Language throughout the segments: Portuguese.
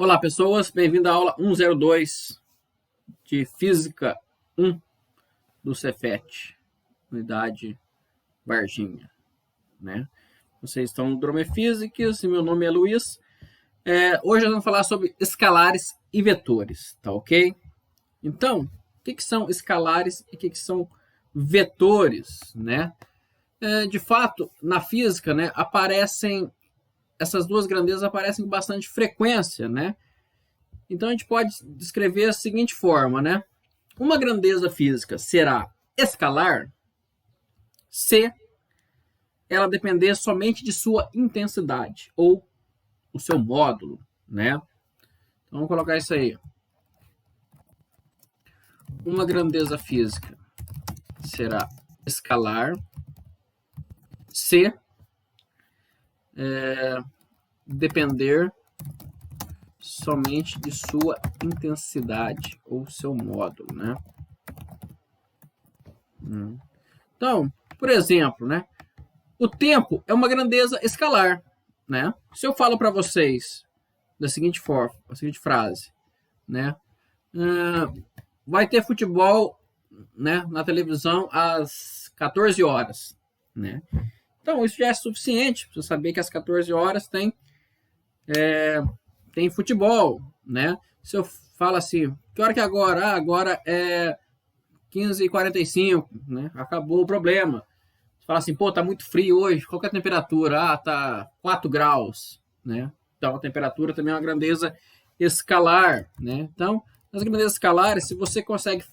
Olá, pessoas, bem-vindo à aula 102 de Física 1 do Cefet, unidade Varginha, né? Vocês estão no Drone Physics e meu nome é Luiz. Hoje nós vamos falar sobre escalares e vetores, tá ok? Então, o que são escalares e o que são vetores, né? De fato, na física, né, essas duas grandezas aparecem com bastante frequência, né? Então a gente pode descrever da seguinte forma, né? Uma grandeza física será escalar se ela depender somente de sua intensidade ou o seu módulo, né? Então vamos colocar isso aí. Uma grandeza física será escalar se depender somente de sua intensidade ou seu módulo, né? Então, por exemplo, né? O tempo é uma grandeza escalar, né? Se eu falo para vocês da seguinte forma, a seguinte frase, né? Vai ter futebol, né, na televisão às 14 horas, né? Então, isso já é suficiente para você saber que às 14 horas tem futebol, né? Se eu falo assim, que hora que é agora? Agora é 15h45, né? Acabou o problema. Você fala assim, pô, tá muito frio hoje, qual que é a temperatura? Tá 4 graus, né? Então, a temperatura também é uma grandeza escalar, né? Então, nas grandezas escalares, se você consegue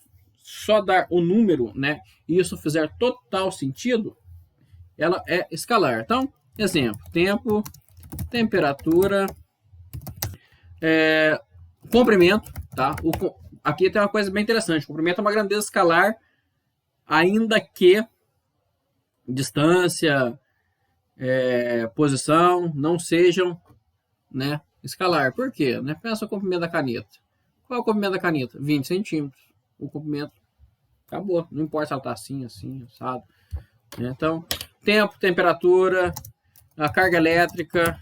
só dar o número, né? E isso fizer total sentido, ela é escalar. Então, exemplo, tempo, temperatura, comprimento, tá? Aqui tem uma coisa bem interessante. O comprimento é uma grandeza escalar, ainda que distância, posição não sejam, né, escalar. Por quê? Né? Pensa o comprimento da caneta. Qual é o comprimento da caneta? 20 centímetros. O comprimento acabou. Não importa se ela está assim, sabe? Então, tempo, temperatura, a carga elétrica,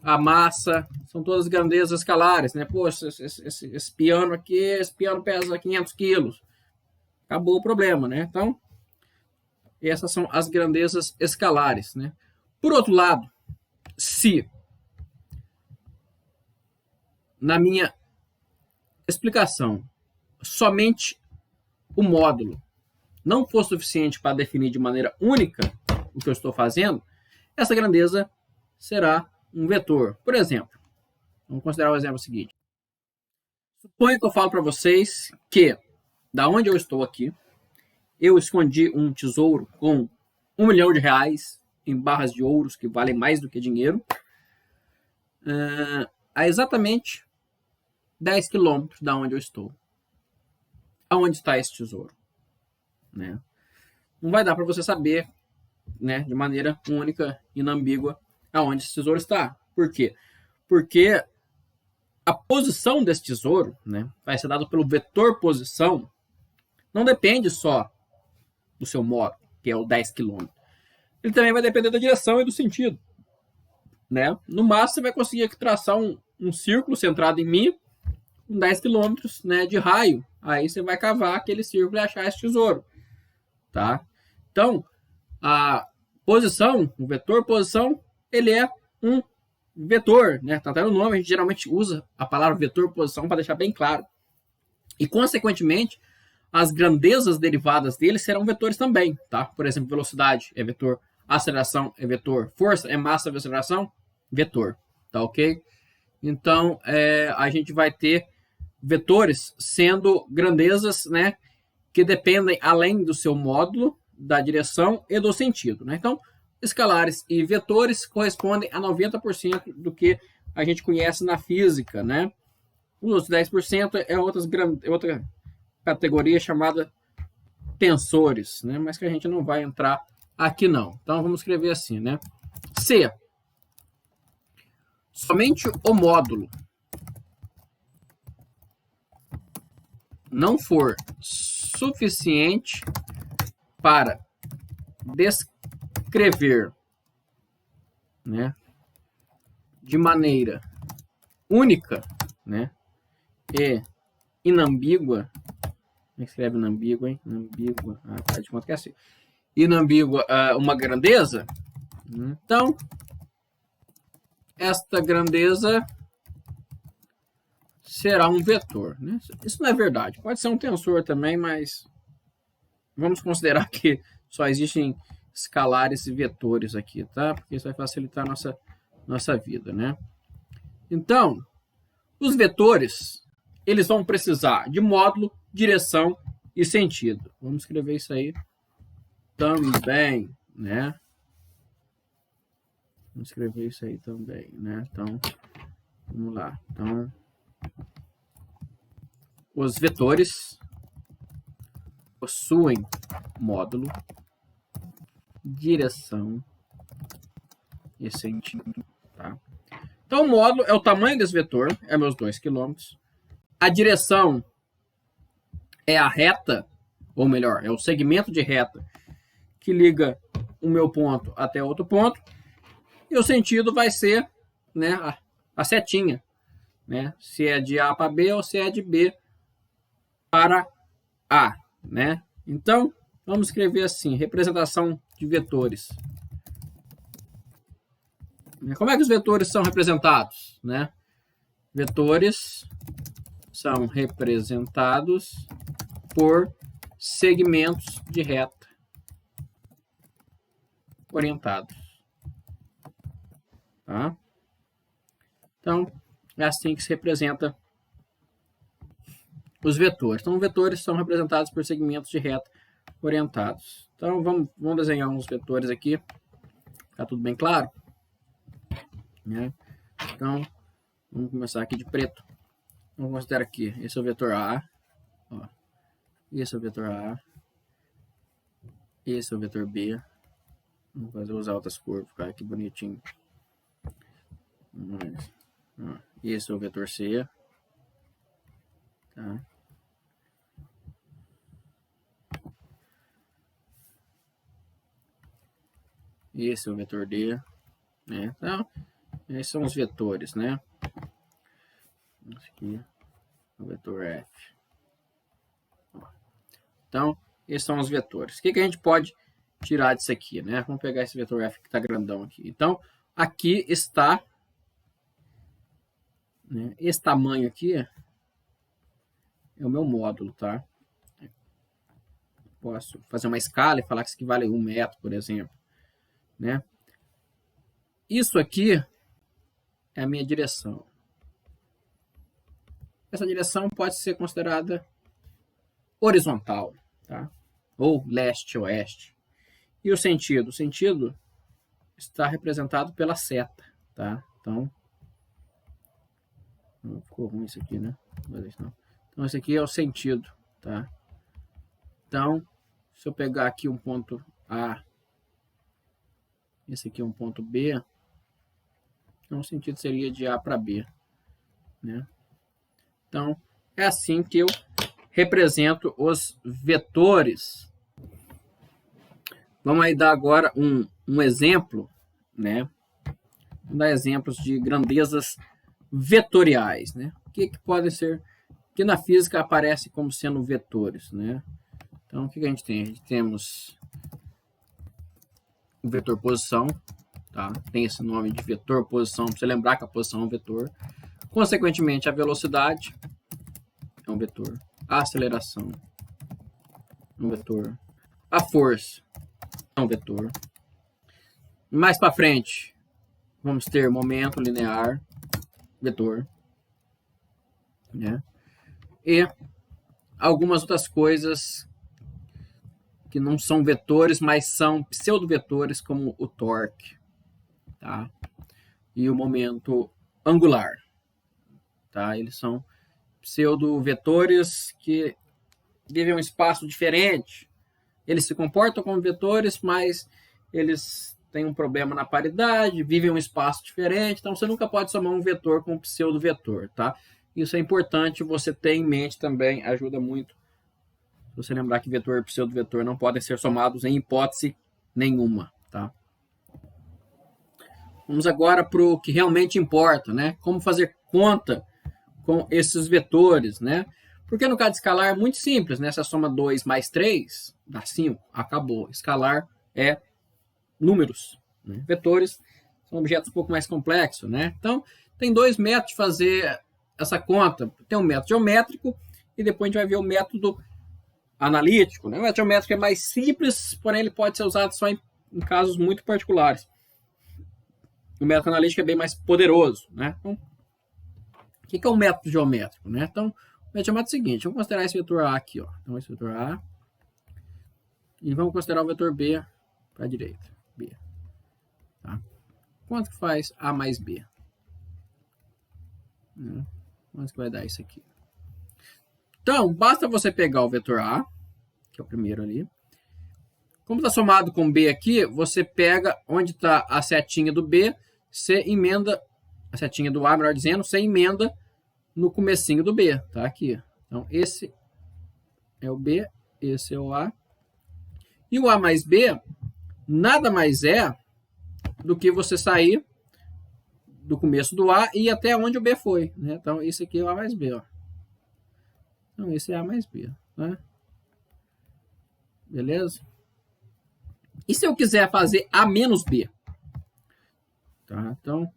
a massa, são todas grandezas escalares, né? Poxa, esse piano aqui, esse piano pesa 500 quilos. Acabou o problema, né? Então, essas são as grandezas escalares, né? Por outro lado, se na minha explicação somente o módulo não for suficiente para definir de maneira única o que eu estou fazendo, essa grandeza será um vetor. Por exemplo, vamos considerar o exemplo seguinte. Suponha que eu falo para vocês que, da onde eu estou aqui, eu escondi um tesouro com R$1 milhão em barras de ouros que valem mais do que dinheiro, a exatamente 10 quilômetros da onde eu estou. Aonde está esse tesouro? Né? Não vai dar para você saber, né, de maneira única e inambígua aonde esse tesouro está. Por quê? Porque a posição desse tesouro, né, vai ser dada pelo vetor posição, não depende só do seu módulo, que é o 10 km. Ele também vai depender da direção e do sentido. Né? No máximo, você vai conseguir traçar um círculo centrado em mim, com 10 km, né, de raio. Aí você vai cavar aquele círculo e achar esse tesouro. Tá? Então, a posição, o vetor posição, ele é um vetor. Né? Tá até no nome, a gente geralmente usa a palavra vetor posição para deixar bem claro. E, consequentemente, as grandezas derivadas dele serão vetores também, tá? Por exemplo, velocidade é vetor, aceleração é vetor, força é massa vezes aceleração, vetor, tá ok? Então, a gente vai ter vetores sendo grandezas, né, que dependem além do seu módulo, da direção e do sentido, né? Então, escalares e vetores correspondem a 90% do que a gente conhece na física, né? Os outros 10% é outra categoria chamada tensores, né? Mas que a gente não vai entrar aqui não. Então vamos escrever assim, né? Se somente o módulo não for suficiente para descrever, né, de maneira única né? E inambígua, como é que escreve inambígua, hein? Inambígua, faz de conta que é assim. Inambígua, uma grandeza. Então, esta grandeza será um vetor, né? Isso não é verdade. Pode ser um tensor também, mas vamos considerar que só existem escalares e vetores aqui, tá? Porque isso vai facilitar a nossa vida, né? Então, os vetores, eles vão precisar de módulo, direção e sentido. Vamos escrever isso aí também, né? Vamos escrever isso aí também, né? Então, vamos lá. Então, os vetores possuem módulo, direção e sentido, tá? Então, o módulo é o tamanho desse vetor, é meus 2 km. A direção é a reta, ou melhor, é o segmento de reta que liga o meu ponto até outro ponto. E o sentido vai ser, né, a setinha, né? Se é de A para B ou se é de B para A, né? Então, vamos escrever assim, representação de vetores. Como é que os vetores são representados, né? Vetores são representados por segmentos de reta orientados. Tá? Então, é assim que se representa os vetores. Então, vetores são representados por segmentos de reta orientados. Então, vamos desenhar uns vetores aqui. Tá tudo bem claro? Né? Então, vamos começar aqui de preto. Vamos considerar aqui. Esse é o vetor A. Ó. Esse é o vetor A. Esse é o vetor B. Vamos usar outras cores para ficar aqui bonitinho. Esse é o vetor C. Tá? Esse é o vetor D. Né? Então, esses são os vetores, né? Esse aqui é o vetor F. Então, esses são os vetores. O que a gente pode tirar disso aqui, né? Vamos pegar esse vetor F que está grandão aqui. Então, aqui está, né, esse tamanho aqui é o meu módulo, tá? Posso fazer uma escala e falar que isso equivale a 1 metro, por exemplo, né? Isso aqui é a minha direção. Essa direção pode ser considerada horizontal, tá? Ou leste-oeste. E o sentido? O sentido está representado pela seta, tá? Então, ficou ruim isso aqui, né? Então, esse aqui é o sentido, tá? Então, se eu pegar aqui um ponto A, esse aqui é um ponto B, então o sentido seria de A para B, né? Então, é assim que eu represento os vetores. Vamos aí dar agora um exemplo, né? Vamos dar exemplos de grandezas vetoriais, né? O que podem ser, que na física aparece como sendo vetores, né? Então, o que a gente tem? A gente temos o vetor posição, tá? Tem esse nome de vetor posição, para você lembrar que a posição é um vetor. Consequentemente, a velocidade é um vetor. A aceleração é um vetor. A força é um vetor. Mais para frente, vamos ter momento linear, vetor, né? E algumas outras coisas que não são vetores, mas são pseudovetores, como o torque, tá? E o momento angular, tá? Eles são pseudovetores que vivem um espaço diferente. Eles se comportam como vetores, mas eles têm um problema na paridade, vivem um espaço diferente, então você nunca pode somar um vetor com um pseudovetor, tá? Isso é importante você ter em mente também, ajuda muito você lembrar que vetor e pseudovetor não podem ser somados em hipótese nenhuma, tá? Vamos agora para o que realmente importa, né? Como fazer conta com esses vetores, né? Porque no caso de escalar é muito simples, né? Você soma 2 mais 3, dá 5, acabou. Escalar é números, né? Vetores são objetos um pouco mais complexos, né? Então, tem dois métodos de fazer essa conta. Tem um método geométrico e depois a gente vai ver o método analítico, né? O método geométrico é mais simples, porém ele pode ser usado só em casos muito particulares. O método analítico é bem mais poderoso, né? Então, o que é um método geométrico, né? Então, o método geométrico é o seguinte, vamos considerar esse vetor A aqui, ó. Então, esse vetor A, e vamos considerar o vetor B para a direita, B. Tá? Quanto que faz A mais B? Quanto que vai dar isso aqui? Então, basta você pegar o vetor A, que é o primeiro ali. Como está somado com B aqui, você pega onde está a setinha do B, você emenda, a setinha do A, melhor dizendo, você emenda no comecinho do B, tá? Aqui. Então, esse é o B, esse é o A. E o A mais B nada mais é do que você sair do começo do A e ir até onde o B foi, né? Então, esse aqui é o A mais B, ó. Então, esse é A mais B, né? Beleza? E se eu quiser fazer A menos B? Tá? Então,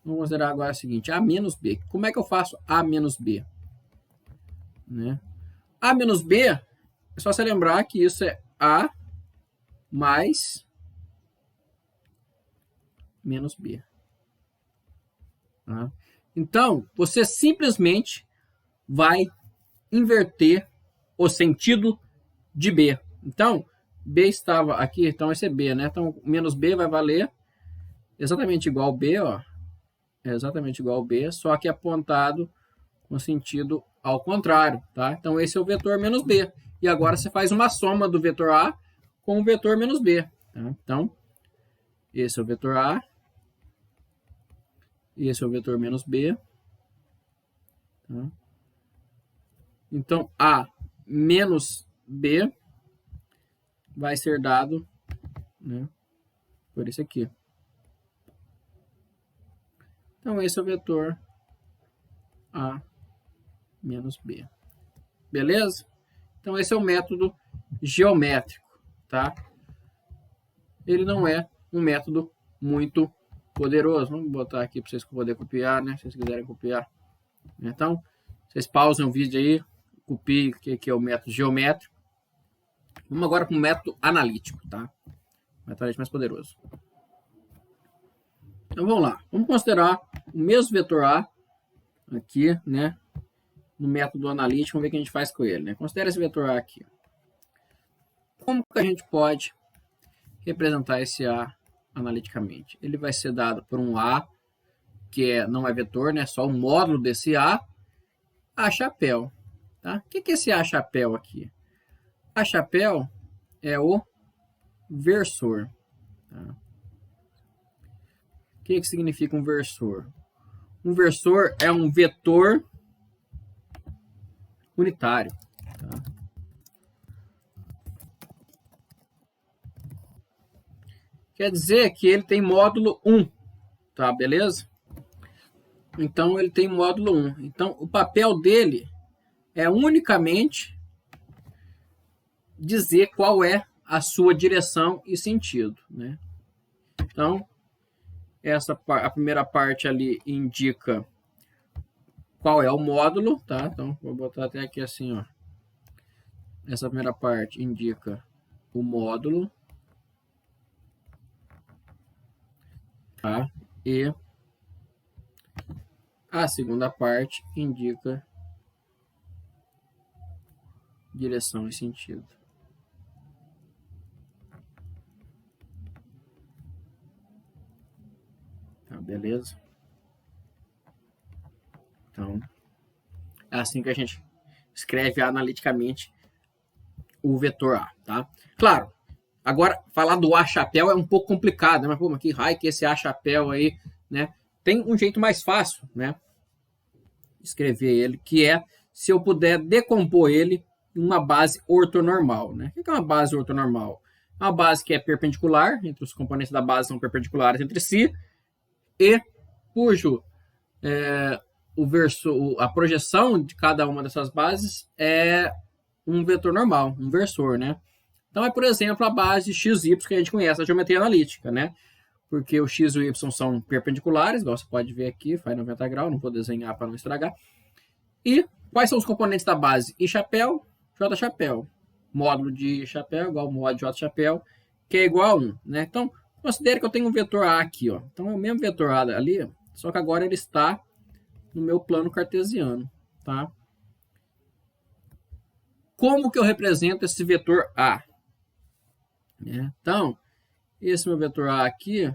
vamos considerar agora o seguinte, A menos B. Como é que eu faço A menos B? Né? A menos B, é só você lembrar que isso é A mais menos B. Tá? Então, você simplesmente vai inverter o sentido de B. Então, B estava aqui, então esse é B, né? Então, menos B vai valer exatamente igual ao B, ó. É exatamente igual ao B, só que apontado com sentido ao contrário, tá? Então, esse é o vetor menos B. E agora você faz uma soma do vetor A com o vetor menos B. Tá? Então, esse é o vetor A. Esse é o vetor menos B. Tá? Então, A menos B vai ser dado, né, por isso aqui. Então, esse é o vetor A menos B. Beleza? Então, esse é o método geométrico, tá? Ele não é um método muito poderoso. Vamos botar aqui para vocês poderem copiar, né? Se vocês quiserem copiar. Então, vocês pausem o vídeo aí, copiem o que é o método geométrico. Vamos agora para o método analítico, tá? O método analítico mais poderoso. Então, vamos lá. Vamos considerar o mesmo vetor A aqui, né? No método analítico, vamos ver o que a gente faz com ele, né? Considera esse vetor A aqui. Como que a gente pode representar esse A analiticamente? Ele vai ser dado por um A, que não é vetor, né? Só um módulo desse A chapéu. Tá? O que é esse A chapéu aqui? A chapéu é o versor. Tá? O que significa um versor? Um versor é um vetor unitário. Tá? Quer dizer que ele tem módulo 1. Tá, beleza? Então, ele tem módulo 1. Então, o papel dele é unicamente dizer qual é a sua direção e sentido, né? Então, a primeira parte ali indica qual é o módulo, tá? Então, vou botar até aqui assim, ó. Essa primeira parte indica o módulo, tá? E a segunda parte indica direção e sentido. Tá, beleza? Então, é assim que a gente escreve analiticamente o vetor A, tá? Claro, agora falar do A chapéu é um pouco complicado, né? Mas, pô, mas que raio que esse A chapéu aí, né? Tem um jeito mais fácil, né? Escrever ele, que é se eu puder decompor ele em uma base ortonormal, né? O que é uma base ortonormal? Uma base que é perpendicular, entre os componentes da base são perpendiculares entre si, e cujo a projeção de cada uma dessas bases é um vetor normal, um versor, né? Então é, por exemplo, a base XY que a gente conhece, a geometria analítica, né? Porque o X e o Y são perpendiculares, igual você pode ver aqui, faz 90 graus, não vou desenhar para não estragar. E quais são os componentes da base? I chapéu, J chapéu. Módulo de chapéu igual ao módulo de J chapéu, que é igual a 1, né? Então, considere que eu tenho um vetor A aqui, ó. Então é o mesmo vetor A ali, só que agora ele está no meu plano cartesiano, tá? Como que eu represento esse vetor A? Então, esse meu vetor A aqui,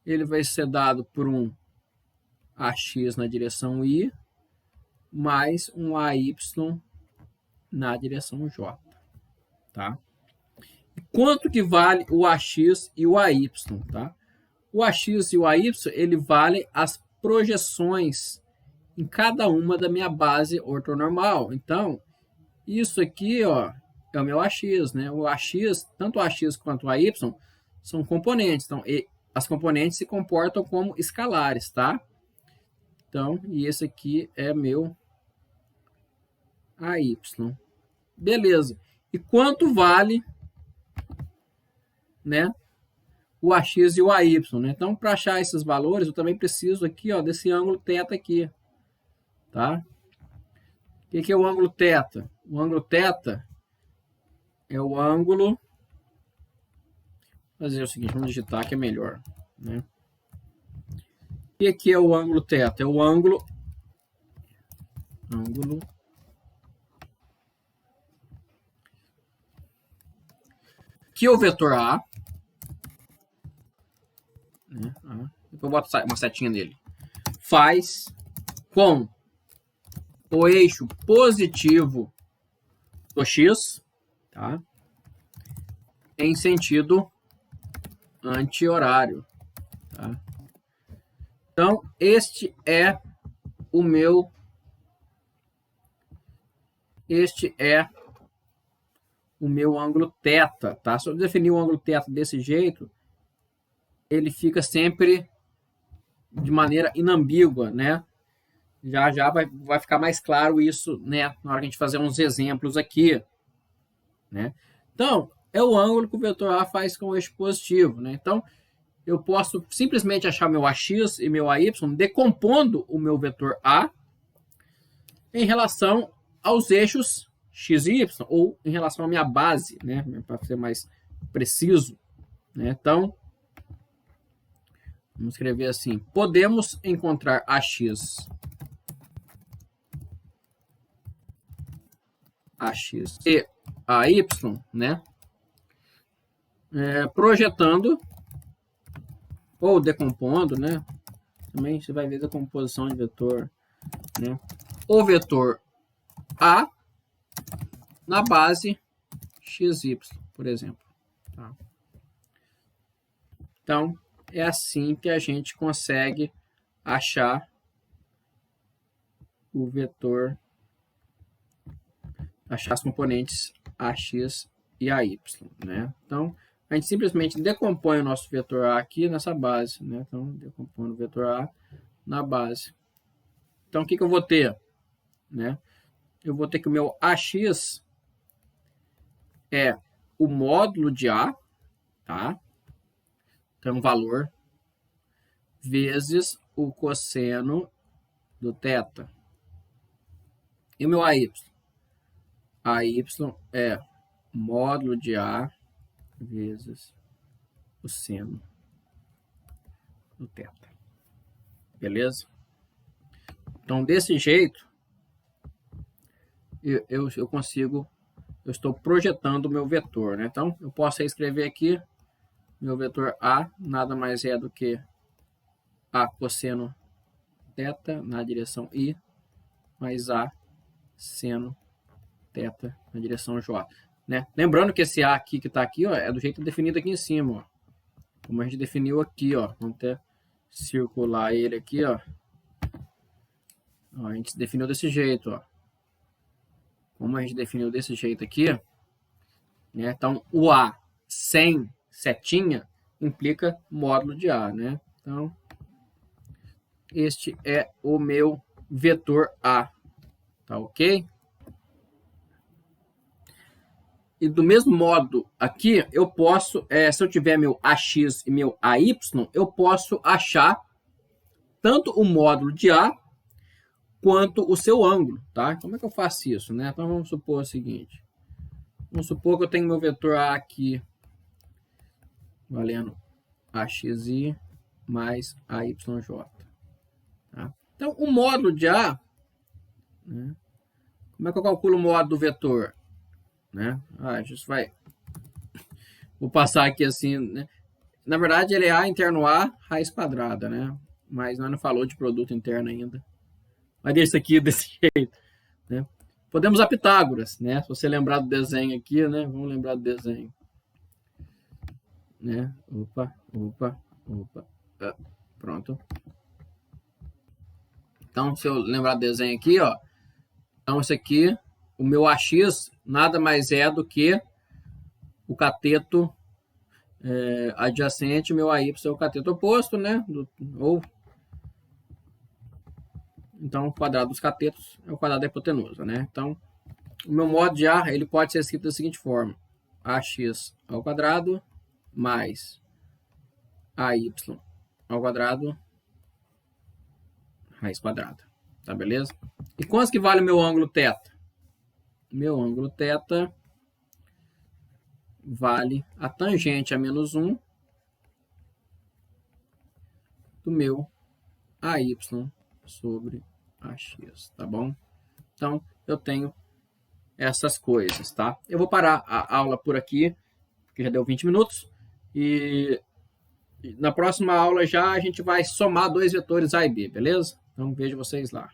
ele vai ser dado por um AX na direção Y, mais um AY na direção J, tá? E quanto que vale o AX e o AY, tá? O AX e o AY, ele vale as projeções em cada uma da minha base ortonormal. Então, isso aqui, ó, é o meu AX, né? O AX, tanto o AX quanto o AY, são componentes. Então, as componentes se comportam como escalares, tá? Então, e esse aqui é meu AY. Beleza. E quanto vale, né, o AX e o AY, né? Então, para achar esses valores, eu também preciso aqui, ó, desse ângulo θ aqui, tá? O que é o ângulo θ? O ângulo θ é o ângulo... Vou fazer o seguinte, vamos digitar que é melhor, né? O que é o ângulo θ? É o ângulo que o vetor A, né? Depois eu boto uma setinha nele, faz com o eixo positivo do X, tá? Em sentido anti-horário, tá? Então, este é o meu ângulo θ, tá? Se eu definir o ângulo θ desse jeito, ele fica sempre de maneira inambígua, né? Já vai ficar mais claro isso, né? Na hora que a gente fazer uns exemplos aqui, né? Então, é o ângulo que o vetor A faz com o eixo positivo, né? Então, eu posso simplesmente achar meu AX e meu AY decompondo o meu vetor A em relação aos eixos X e Y, ou em relação à minha base, né? Para ser mais preciso, né? Então, vamos escrever assim: podemos encontrar AX e AY, né? Projetando ou decompondo, né? Também você vai ver a decomposição de vetor, né? O vetor A na base XY, por exemplo. Tá? Então, é assim que a gente consegue achar o vetor, achar as componentes AX e AY, né? Então, a gente simplesmente decompõe o nosso vetor A aqui nessa base, né? Então, decompondo o vetor A na base. Então, o que eu vou ter? Né? Eu vou ter que o meu AX é o módulo de A, tá? Então, valor vezes o cosseno do θ. E o meu AY? AY é módulo de A vezes o seno do θ. Beleza? Então, desse jeito, eu consigo, eu estou projetando o meu vetor, né? Então, eu posso escrever aqui, meu vetor A nada mais é do que A cosseno θ na direção I, mais A seno θ na direção J. Né? Lembrando que esse A aqui que está aqui, ó, é do jeito definido aqui em cima, ó. Como a gente definiu aqui, ó. Vamos até circular ele aqui, ó. A gente definiu desse jeito, ó. Como a gente definiu desse jeito aqui, né? Então, o A sem setinha implica módulo de A, né? Então, este é o meu vetor A. Tá ok? E do mesmo modo, aqui, eu posso, se eu tiver meu AX e meu AY, eu posso achar tanto o módulo de A quanto o seu ângulo, tá? Como é que eu faço isso, né? Então, vamos supor o seguinte. Vamos supor que eu tenho meu vetor A aqui, valendo AXI mais AYJ. Tá? Então, o módulo de A, né? Como é que eu calculo o módulo do vetor? Né? Isso vai... Vou passar aqui assim, né? Na verdade, ele é A interno A, raiz quadrada, né? Mas nós não falou de produto interno ainda. Mas desse aqui, desse jeito, né? Podemos usar Pitágoras, né? Se você lembrar do desenho aqui, né? Vamos lembrar do desenho. Né? Opa. Pronto. Então, se eu lembrar do desenho aqui, ó. Então, esse aqui, o meu AX nada mais é do que o cateto adjacente, meu AY é o cateto oposto, né? Então, o quadrado dos catetos é o quadrado da hipotenusa, né? Então, o meu modo de A, ele pode ser escrito da seguinte forma. AX ao quadrado mais AY ao quadrado raiz quadrada. Tá, beleza? E quanto que vale o meu ângulo θ? Meu ângulo θ vale a tangente a menos 1 do meu AY sobre AX, tá bom? Então, eu tenho essas coisas, tá? Eu vou parar a aula por aqui, porque já deu 20 minutos, e na próxima aula já a gente vai somar dois vetores A e B, beleza? Então, vejo vocês lá.